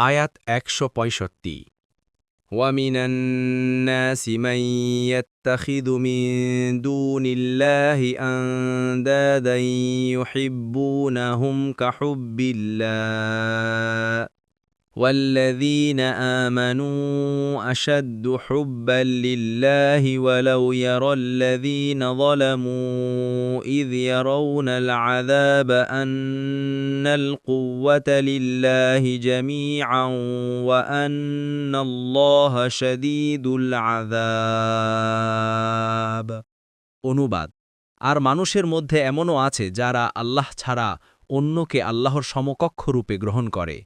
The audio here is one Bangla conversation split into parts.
আয়াত ১৬৫ وَمِنَ النَّاسِ مَن يَتَّخِذُ مِن دُونِ اللَّهِ أَندَادًا يُحِبُّونَهُمْ كَحُبِّ اللَّهِ وَالَّذِينَ آمَنُوا أَشَدُّ حُبًّا لِلَّهِ وَلَوْ يَرَى الَّذِينَ ظَلَمُوا إِذْ يَرَوْنَ الْعَذَابَ أَنَّ الْقُوَّةَ لِلَّهِ جَمِيعًا وَأَنَّ اللَّهَ شَدِيدُ الْعَذَابِ। অনুবাদ: আর মানুষের মধ্যে এমনও আছে যারা আল্লাহ ছাড়া অন্যকে আল্লাহর সমকক্ষ রূপে গ্রহণ করে।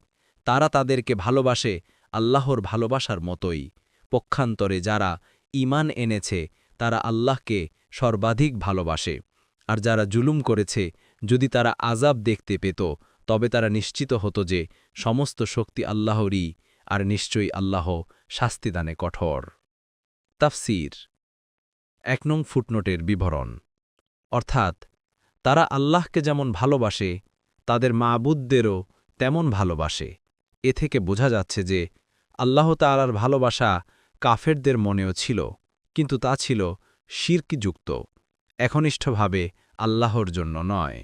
তারা তাদেরকে ভালোবাসে আল্লাহর ভালোবাসার মতোই। পক্ষান্তরে যারা ঈমান এনেছে তারা আল্লাহকে সর্বাধিক ভালোবাসে। আর যারা জুলুম করেছে যদি তারা আযাব দেখতে পেত তবে তারা নিশ্চিত হতো যে সমস্ত শক্তি আল্লাহরই, আর নিশ্চয়ই আল্লাহ শাস্তিদানে কঠোর। তাফসীর ১ নং ফুটনোটের বিবরণ অর্থাৎ তারা আল্লাহকে যেমন ভালোবাসে তাদের মাবুদদেরও তেমন ভালোবাসে। এ থেকে বোঝা যাচ্ছে যে আল্লাহ তাআলার ভালোবাসা কাফেরদের মনেও ছিল, কিন্তু তা ছিল শিরকযুক্ত, একনিষ্ঠভাবে আল্লাহর জন্য নয়।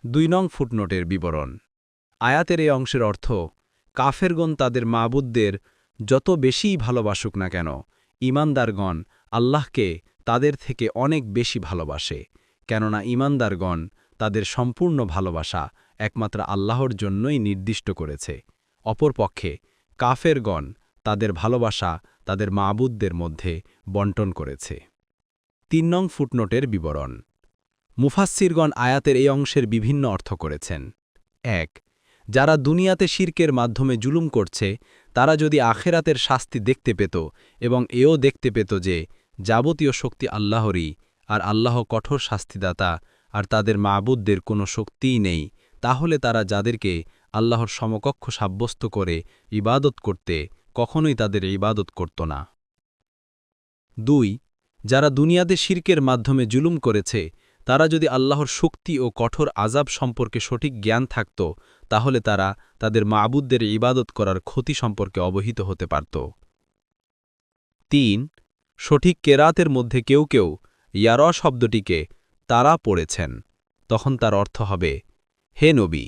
২ নং ফুটনোটের বিবরণ আয়াতের এই অংশের অর্থ, কাফেরগণ তাদের মাবুদদের যত বেশিই ভালোবাসুক না কেন, ঈমানদারগণ আল্লাহকে তাদের থেকে অনেক বেশি ভালোবাসে, কেননা ঈমানদারগণ তাদের সম্পূর্ণ ভালোবাসা একমাত্র আল্লাহর জন্যই নির্দিষ্ট করেছে। অপরপক্ষে কাফেরগণ তাদের ভালোবাসা তাদের মাবুদদের মধ্যে বণ্টন করেছে। ৩ নং ফুটনোটের বিবরণ মুফাসসিরগণ আয়াতের এই অংশের বিভিন্ন অর্থ করেছেন। ১. যারা দুনিয়াতে শিরকের মাধ্যমে জুলুম করছে তারা যদি আখেরাতের শাস্তি দেখতে পেত এবং এও দেখতে পেত যে যাবতীয় শক্তি আল্লাহরই, আর আল্লাহ কঠোর শাস্তিদাতা, আর তাদের মাবুদদের কোনো শক্তিই নেই, তাহলে তারা যাদেরকে আল্লাহর সমকক্ষ সাব্যস্ত করে ইবাদত করতে কখনোই তাদের ইবাদত করত না। ২. যারা দুনিয়াতে শিরকের মাধ্যমে জুলুম করেছে তারা যদি আল্লাহর শক্তি ও কঠোর আযাব সম্পর্কে সঠিক জ্ঞান থাকত তাহলে তারা তাদের মাবুদদের ইবাদত করার ক্ষতি সম্পর্কে অবহিত হতে পারত। ৩. সঠিক কেরাতের মধ্যে কেউ কেউ ইয়ার শব্দটিকে তারা পড়েছেন, তখন তার অর্থ হবে, হে নবী,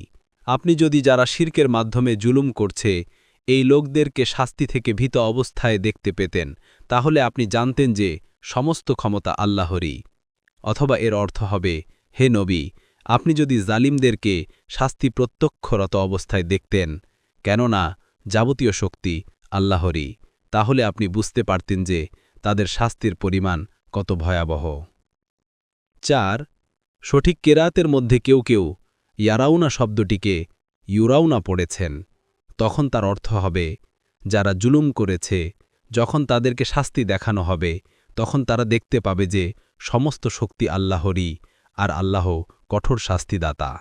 আপনি যদি যারা শিরকের মাধ্যমে জুলুম করছে এই লোকদেরকে শাস্তি থেকে ভীত অবস্থায় দেখতে পেতেন তাহলে আপনি জানতেন যে সমস্ত ক্ষমতা আল্লাহরই। অথবা এর অর্থ হবে, হে নবী, আপনি যদি জালিমদেরকে শাস্তি প্রত্যক্ষরত অবস্থায় দেখতেন, কেননা যাবতীয় শক্তি আল্লাহরই, তাহলে আপনি বুঝতে পারতেন যে তাদের শাস্তির পরিমাণ কত ভয়াবহ। ৪. সঠিক কেরাতের মধ্যে কেউ কেউ ইয়ারাউনা শব্দটিকে ইউরাউনা পড়েছেন, তখন তার অর্থ হবে, যারা জুলুম করেছে যখন তাদেরকে শাস্তি দেখানো হবে তখন তারা দেখতে পাবে যে সমস্ত শক্তি আল্লাহরই, আর আল্লাহ কঠোর শাস্তিদাতা।